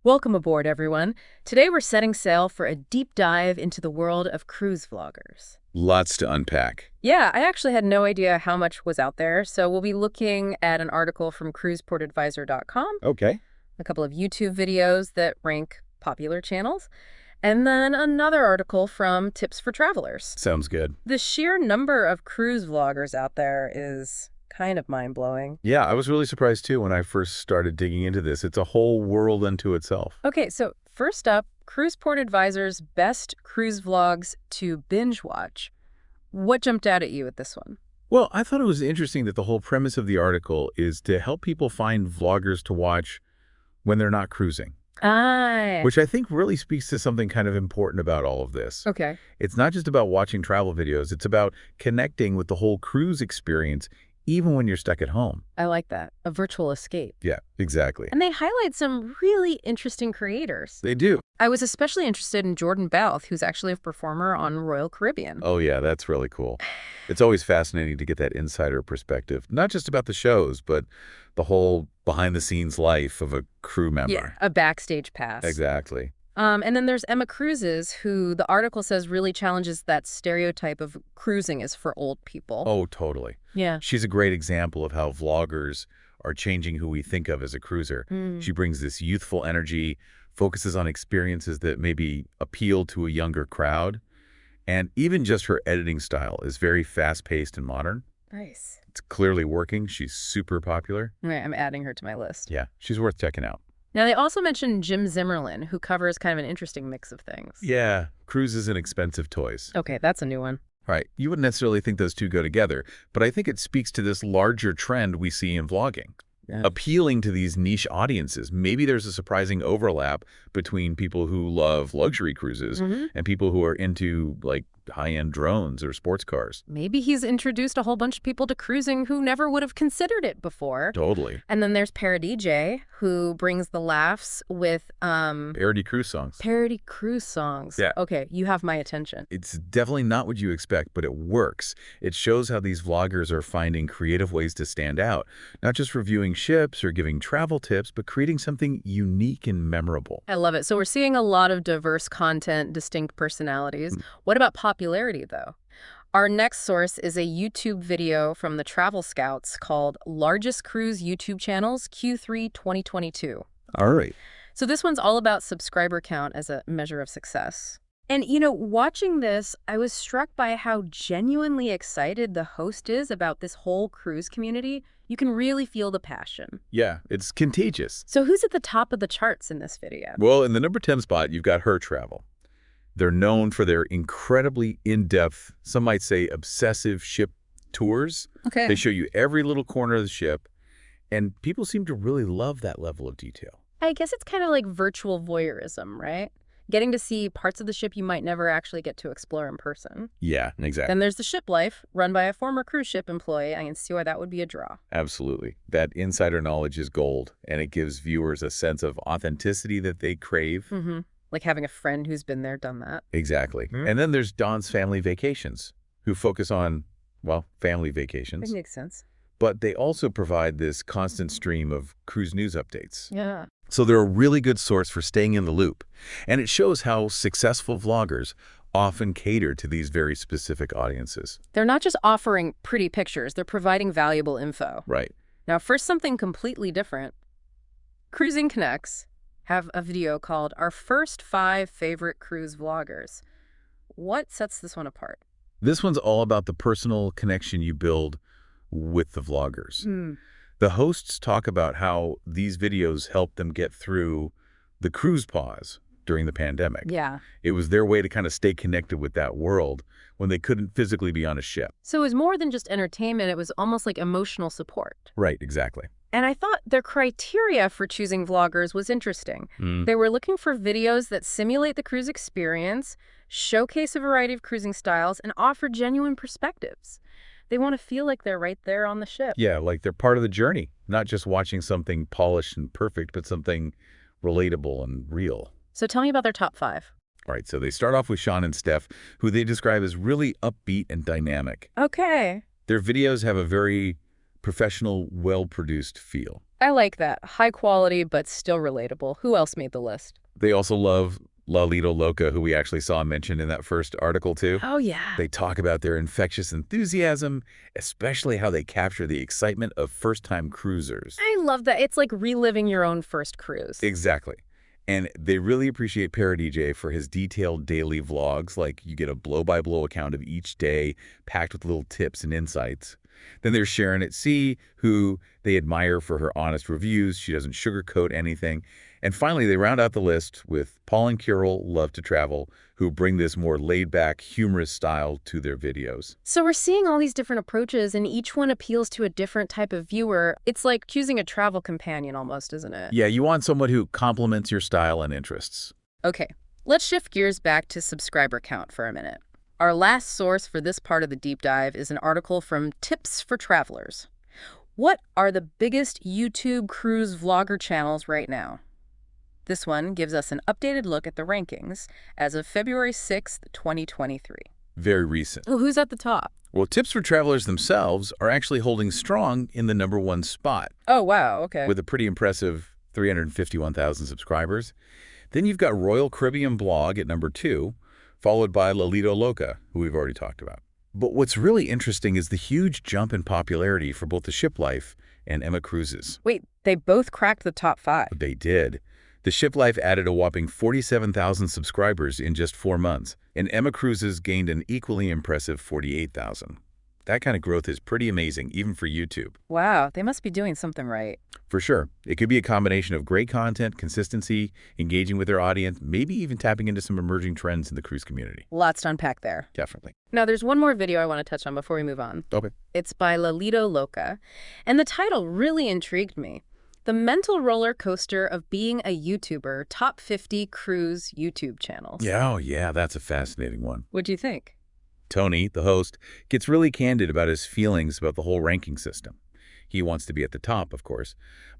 Welcome aboard, everyone. Today we're setting sail for a deep dive into the world of cruise vloggers. Lots to unpack. Yeah, I actually had no idea how much was out there, so we'll be looking at an article from cruiseportadvisor.com, Okay. a couple of YouTube videos that rank popular channels, and then another article from Tips for Travelers. Sounds good. The sheer number of cruise vloggers out there is kind of mind-blowing. Yeah, I was really surprised too when I first started digging into this. It's a whole world unto itself. Okay, so first up, Cruiseport Advisor's best cruise vlogs to binge watch. What jumped out at you with this one? Well, I thought it was interesting that the whole premise of the article is to help people find vloggers to watch when they're not cruising, Ah, which I think really speaks to something kind of important about all of this. okay. It's not just about watching travel videos. It's about connecting with the whole cruise experience, even when you're stuck at home. I like that. A virtual escape. Yeah, exactly. And they highlight some really interesting creators. They do. I was especially interested in Jordan Bouth, who's actually a performer on Royal Caribbean. Oh, yeah, that's really cool. It's always fascinating to get that insider perspective, not just about the shows, but the whole behind-the-scenes life of a crew member. Yeah, a backstage pass. Exactly. And then there's Emma Cruises, who the article says really challenges that stereotype of cruising is for old people. Oh, totally. Yeah. She's a great example of how vloggers are changing who we think of as a cruiser. She brings this youthful energy, focuses on experiences that maybe appeal to a younger crowd, and even just her editing style is very fast-paced and modern. Nice. It's clearly working. She's super popular. All right, I'm adding her to my list. Yeah, she's worth checking out. Now, they also mentioned Jim Zimmerlin, who covers kind of an interesting mix of things. Yeah, cruises and expensive toys. Okay, that's a new one. Right. You wouldn't necessarily think those two go together, but I think it speaks to this larger trend we see in vlogging. Yeah. Appealing to these niche audiences. Maybe there's a surprising overlap between people who love luxury cruises and people who are into, like, high-end drones or sports cars. Maybe he's introduced a whole bunch of people to cruising who never would have considered it before. Totally. And then there's Parody J, who brings the laughs with Parody cruise songs. parody cruise songs. Yeah. Okay, you have my attention. It's definitely not what you expect, but it works. It shows how these vloggers are finding creative ways to stand out, not just reviewing ships or giving travel tips, but creating something unique and memorable. I love it. So we're seeing a lot of diverse content, distinct personalities. What about popularity, though? Our next source is a YouTube video from the Travel Scouts called Largest Cruise YouTube Channels Q3 2022. All right. So this one's all about subscriber count as a measure of success. And, watching this, I was struck by how genuinely excited the host is about this whole cruise community. You can really feel the passion. Yeah, it's contagious. So who's at the top of the charts in this video? Well, in the number 10 spot, you've got Her Travel. They're known for their incredibly in-depth, some might say obsessive ship tours. Okay. They show you every little corner of the ship, and people seem to really love that level of detail. I guess it's kind of like virtual voyeurism, right? Getting to see parts of the ship you might never actually get to explore in person. Yeah, exactly. Then there's the ship life, run by a former cruise ship employee. I can see why that would be a draw. Absolutely. That insider knowledge is gold, and it gives viewers a sense of authenticity that they crave. Like having a friend who's been there, done that. Exactly. And then there's Dawn's Family Vacations, who focus on, well, family vacations. That makes sense. But they also provide this constant stream of cruise news updates. Yeah. So they're a really good source for staying in the loop. And it shows how successful vloggers often cater to these very specific audiences. They're not just offering pretty pictures, they're providing valuable info. Right. Now, for something completely different, Cruising Connects have a video called Our First 5 Favorite Cruise Vloggers. What sets this one apart? This one's all about the personal connection you build with the vloggers. The hosts talk about how these videos helped them get through the cruise pause during the pandemic. Yeah. It was their way to kind of stay connected with that world when they couldn't physically be on a ship. So it was more than just entertainment, it was almost like emotional support. Right, exactly. And I thought their criteria for choosing vloggers was interesting. They were looking for videos that simulate the cruise experience, showcase a variety of cruising styles, and offer genuine perspectives. They want to feel like they're right there on the ship. Yeah, like they're part of the journey, not just watching something polished and perfect, but something relatable and real. So tell me about their top 5. All right, so they start off with Sean and Steph, who they describe as really upbeat and dynamic. Okay. Their videos have a very professional, well-produced feel. I like that. High quality, but still relatable. Who else made the list? They also love Lalito Loca, who we actually saw mentioned in that first article too. Oh, yeah. They talk about their infectious enthusiasm, especially how they capture the excitement of first-time cruisers. I love that. It's like reliving your own first cruise. Exactly. And they really appreciate ParaDJ for his detailed daily vlogs, like you get a blow-by-blow account of each day packed with little tips and insights. Then there's Sharon at Sea, who they admire for her honest reviews. She doesn't sugarcoat anything. And finally, they round out the list with Paul and Kirill Love to Travel, who bring this more laid-back, humorous style to their videos. So we're seeing all these different approaches, and each one appeals to a different type of viewer. It's like choosing a travel companion almost, isn't it? Yeah, you want someone who complements your style and interests. Okay, let's shift gears back to subscriber count for a minute. Our last source for this part of the deep dive is an article from Tips for Travelers. What are the biggest YouTube cruise vlogger channels right now? This one gives us an updated look at the rankings as of February 6th, 2023. Very recent. Oh, who's at the top? Well, Tips for Travelers themselves are actually holding strong in the #1 spot. Oh, wow, okay. With a pretty impressive 351,000 subscribers. Then you've got Royal Caribbean Blog at #2, followed by Lalito Loca, who we've already talked about. But what's really interesting is the huge jump in popularity for both the Ship Life and Emma Cruises. Wait, they both cracked the top 5. They did. The Ship Life added a whopping 47,000 subscribers in just 4 months, and Emma Cruises gained an equally impressive 48,000. That kind of growth is pretty amazing, even for YouTube. Wow, they must be doing something right. For sure. It could be a combination of great content, consistency, engaging with their audience, maybe even tapping into some emerging trends in the cruise community. Lots to unpack there. Definitely. Now, there's one more video I want to touch on before we move on. Okay. It's by Lalito Loca, and the title really intrigued me. The mental roller coaster of being a YouTuber, top 50 cruise YouTube channels. Yeah, oh yeah, that's a fascinating one. What'd you think? Tony, the host, gets really candid about his feelings about the whole ranking system. He wants to be at the top, of course,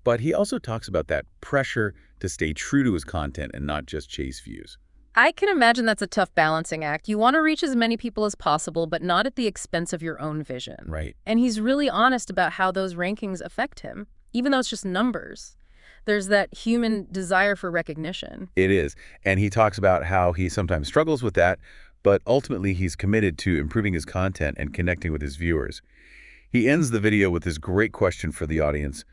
but he also talks about that pressure to stay true to his content and not just chase views. I can imagine that's a tough balancing act. You want to reach as many people as possible, but not at the expense of your own vision. Right. And he's really honest about how those rankings affect him, even though it's just numbers. There's that human desire for recognition. It is. And he talks about how he sometimes struggles with that, but ultimately he's committed to improving his content and connecting with his viewers. He ends the video with this great question for the audience.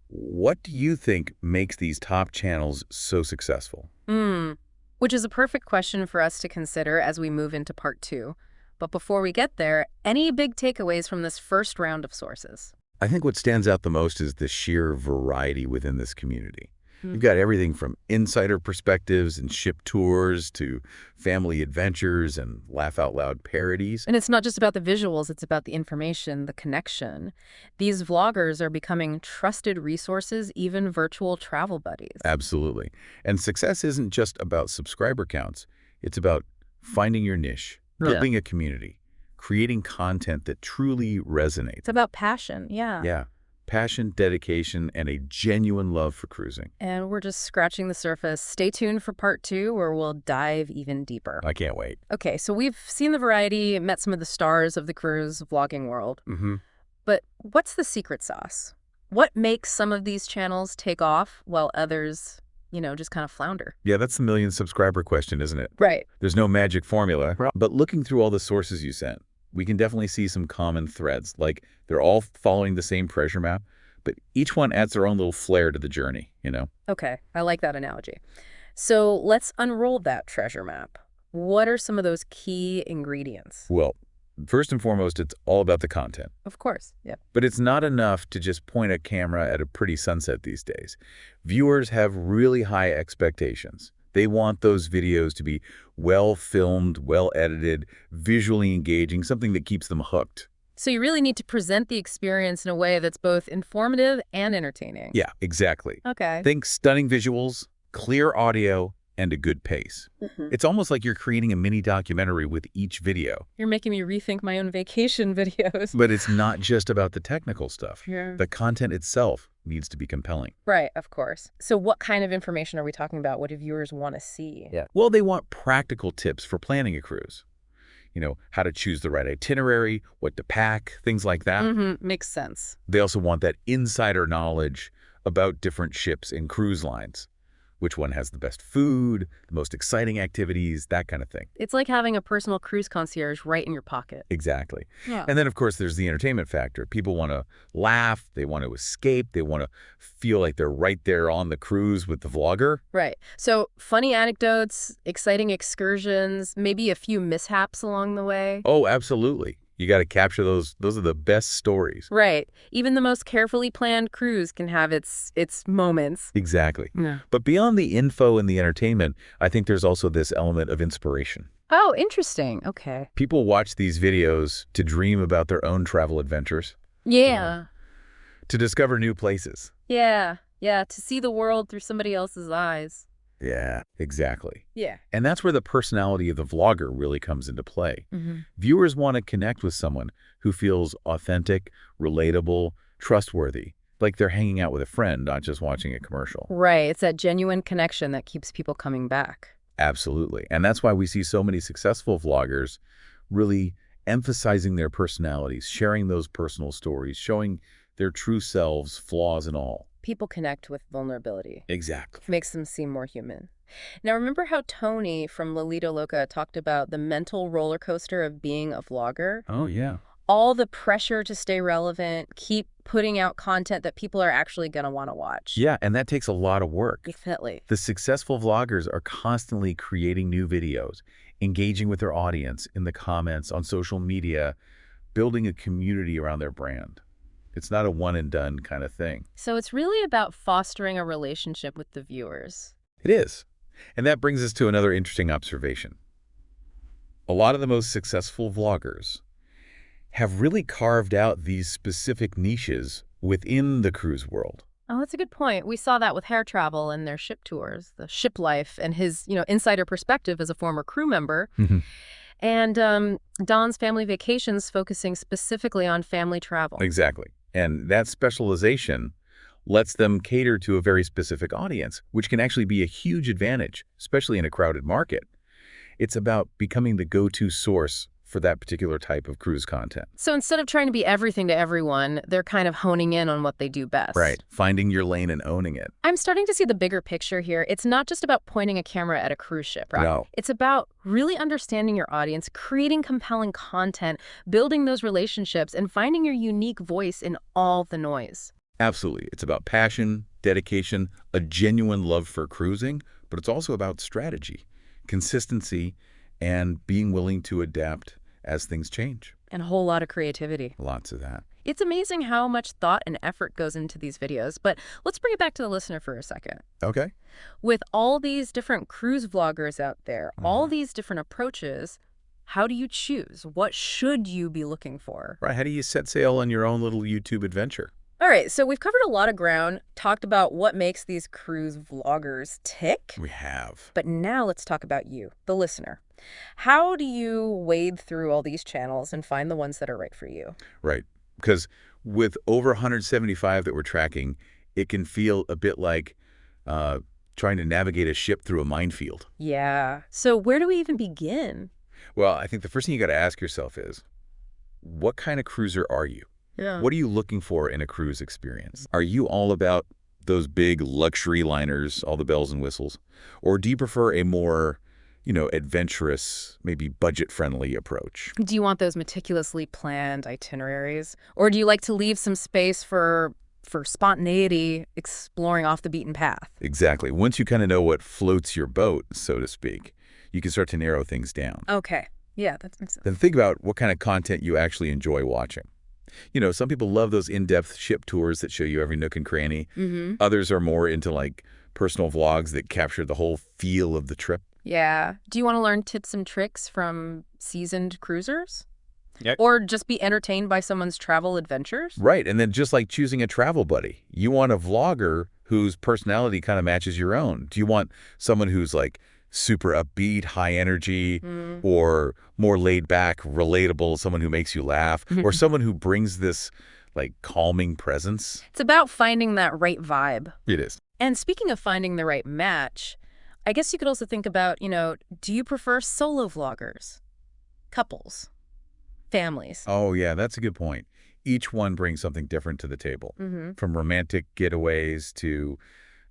What do you think makes these top channels so successful? Which is a perfect question for us to consider as we move into part 2. But before we get there, any big takeaways from this first round of sources? I think what stands out the most is the sheer variety within this community. You've got everything from insider perspectives and ship tours to family adventures and laugh-out-loud parodies. And it's not just about the visuals, it's about the information, the connection. These vloggers are becoming trusted resources, even virtual travel buddies. Absolutely. And success isn't just about subscriber counts. It's about finding your niche, building a community, creating content that truly resonates. It's about passion, yeah. Yeah. Passion, dedication, and a genuine love for cruising. And we're just scratching the surface. Stay tuned for part 2 where we'll dive even deeper. I can't wait. Okay, so we've seen the variety, met some of the stars of the cruise vlogging world. But what's the secret sauce? What makes some of these channels take off while others, just kind of flounder? Yeah, that's the million subscriber question, isn't it? Right. There's no magic formula, but looking through all the sources you sent, we can definitely see some common threads. Like they're all following the same treasure map, but each one adds their own little flair to the journey, Okay, I like that analogy. So let's unroll that treasure map. What are some of those key ingredients? Well, first and foremost, it's all about the content. Of course, yeah. But it's not enough to just point a camera at a pretty sunset these days. Viewers have really high expectations. They want those videos to be well-filmed, well-edited, visually engaging, something that keeps them hooked. So you really need to present the experience in a way that's both informative and entertaining. Yeah, exactly. Okay. Think stunning visuals, clear audio, and a good pace. It's almost like you're creating a mini documentary with each video. You're making me rethink my own vacation videos. But it's not just about the technical stuff. Yeah. The content itself needs to be compelling. Right, of course. So what kind of information are we talking about? What do viewers want to see? Yeah. Well, they want practical tips for planning a cruise. how to choose the right itinerary, what to pack, things like that. Makes sense. They also want that insider knowledge about different ships and cruise lines. Which one has the best food, the most exciting activities, that kind of thing. It's like having a personal cruise concierge right in your pocket. Exactly. Yeah. And then, of course, there's the entertainment factor. People want to laugh. They want to escape. They want to feel like they're right there on the cruise with the vlogger. Right. So funny anecdotes, exciting excursions, maybe a few mishaps along the way. Oh, absolutely. You got to capture those. Those are the best stories. Right. Even the most carefully planned cruise can have its moments. Exactly. Yeah. But beyond the info and the entertainment, I think there's also this element of inspiration. Oh, interesting. Okay. People watch these videos to dream about their own travel adventures. Yeah. To discover new places. Yeah. Yeah. To see the world through somebody else's eyes. Yeah, exactly. Yeah. And that's where the personality of the vlogger really comes into play. Viewers want to connect with someone who feels authentic, relatable, trustworthy, like they're hanging out with a friend, not just watching a commercial. Right. It's that genuine connection that keeps people coming back. Absolutely. And that's why we see so many successful vloggers really emphasizing their personalities, sharing those personal stories, showing their true selves, flaws and all. People connect with vulnerability. Exactly. Makes them seem more human. Now, remember how Tony from Lolita Loca talked about the mental roller coaster of being a vlogger? Oh, yeah. All the pressure to stay relevant, keep putting out content that people are actually going to want to watch. Yeah, and that takes a lot of work. Definitely. The successful vloggers are constantly creating new videos, engaging with their audience in the comments, on social media, building a community around their brand. It's not a one-and-done kind of thing. So it's really about fostering a relationship with the viewers. It is. And that brings us to another interesting observation. A lot of the most successful vloggers have really carved out these specific niches within the cruise world. Oh, that's a good point. We saw that with Hair Travel and their ship tours, the ship life and his, insider perspective as a former crew member. And Don's Family Vacations focusing specifically on family travel. Exactly. And that specialization lets them cater to a very specific audience, which can actually be a huge advantage, especially in a crowded market. It's about becoming the go-to source for that particular type of cruise content. So instead of trying to be everything to everyone, they're kind of honing in on what they do best. Right. Finding your lane and owning it. I'm starting to see the bigger picture here. It's not just about pointing a camera at a cruise ship, right? No. It's about really understanding your audience, creating compelling content, building those relationships, and finding your unique voice in all the noise. Absolutely. It's about passion, dedication, a genuine love for cruising, but it's also about strategy, consistency, and being willing to adapt as things change. And a whole lot of creativity. Lots of that. It's amazing how much thought and effort goes into these videos, but let's bring it back to the listener for a second. Okay. With all these different cruise vloggers out there, all these different approaches, how do you choose? What should you be looking for? Right. How do you set sail on your own little YouTube adventure? All right, so we've covered a lot of ground, talked about what makes these cruise vloggers tick. We have. But now let's talk about you, the listener. How do you wade through all these channels and find the ones that are right for you? Right. Because with over 175 that we're tracking, it can feel a bit like trying to navigate a ship through a minefield. Yeah. So where do we even begin? Well, I think the first thing you got to ask yourself is, what kind of cruiser are you? Yeah. What are you looking for in a cruise experience? Are you all about those big luxury liners, all the bells and whistles? Or do you prefer a more, adventurous, maybe budget-friendly approach? Do you want those meticulously planned itineraries? Or do you like to leave some space for spontaneity, exploring off the beaten path? Exactly. Once you kind of know what floats your boat, so to speak, you can start to narrow things down. Okay. Yeah, that makes sense. Then think about what kind of content you actually enjoy watching. Some people love those in-depth ship tours that show you every nook and cranny. Others are more into personal vlogs that capture the whole feel of the trip. Yeah. Do you want to learn tips and tricks from seasoned cruisers? Yep. Or just be entertained by someone's travel adventures? Right. And then just like choosing a travel buddy, you want a vlogger whose personality kind of matches your own. Do you want someone who's super upbeat, high energy, or more laid back, relatable, someone who makes you laugh, or someone who brings this calming presence? It's about finding that right vibe. It is. And speaking of finding the right match, I guess you could also think about, do you prefer solo vloggers? couples, families. Oh, yeah, that's a good point. Each one brings something different to the table. From romantic getaways to,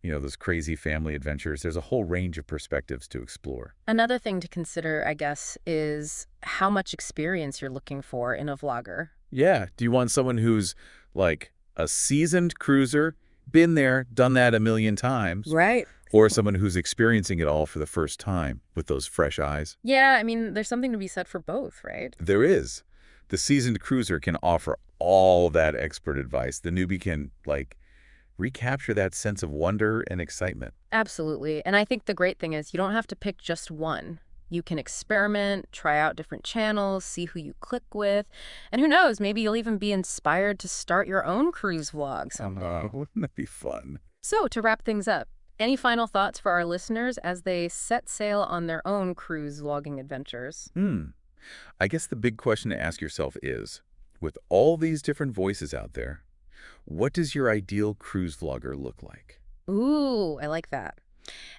those crazy family adventures. There's a whole range of perspectives to explore. Another thing to consider, I guess, is how much experience you're looking for in a vlogger. Yeah. Do you want someone who's like a seasoned cruiser, been there, done that a million times, Right. or someone who's experiencing it all for the first time with those fresh eyes? Yeah, I mean, there's something to be said for both, right? There is. The seasoned cruiser can offer all that expert advice. The newbie can, recapture that sense of wonder and excitement. Absolutely. And I think the great thing is you don't have to pick just one. You can experiment, try out different channels, see who you click with, and who knows, maybe you'll even be inspired to start your own cruise vlog someday. Wouldn't that be fun? So, to wrap things up, any final thoughts for our listeners as they set sail on their own cruise vlogging adventures? I guess the big question to ask yourself is, with all these different voices out there, what does your ideal cruise vlogger look like? Ooh, I like that.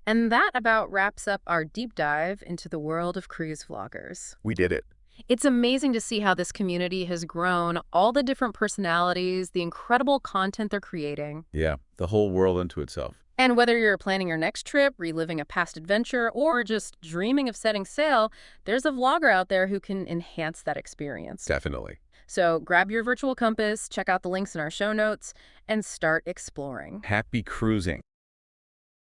And that about wraps up our deep dive into the world of cruise vloggers. We did it. It's amazing to see how this community has grown, all the different personalities, the incredible content they're creating. Yeah, the whole world unto itself. And whether you're planning your next trip, reliving a past adventure, or just dreaming of setting sail, there's a vlogger out there who can enhance that experience. Definitely. So grab your virtual compass, check out the links in our show notes, and start exploring. Happy cruising.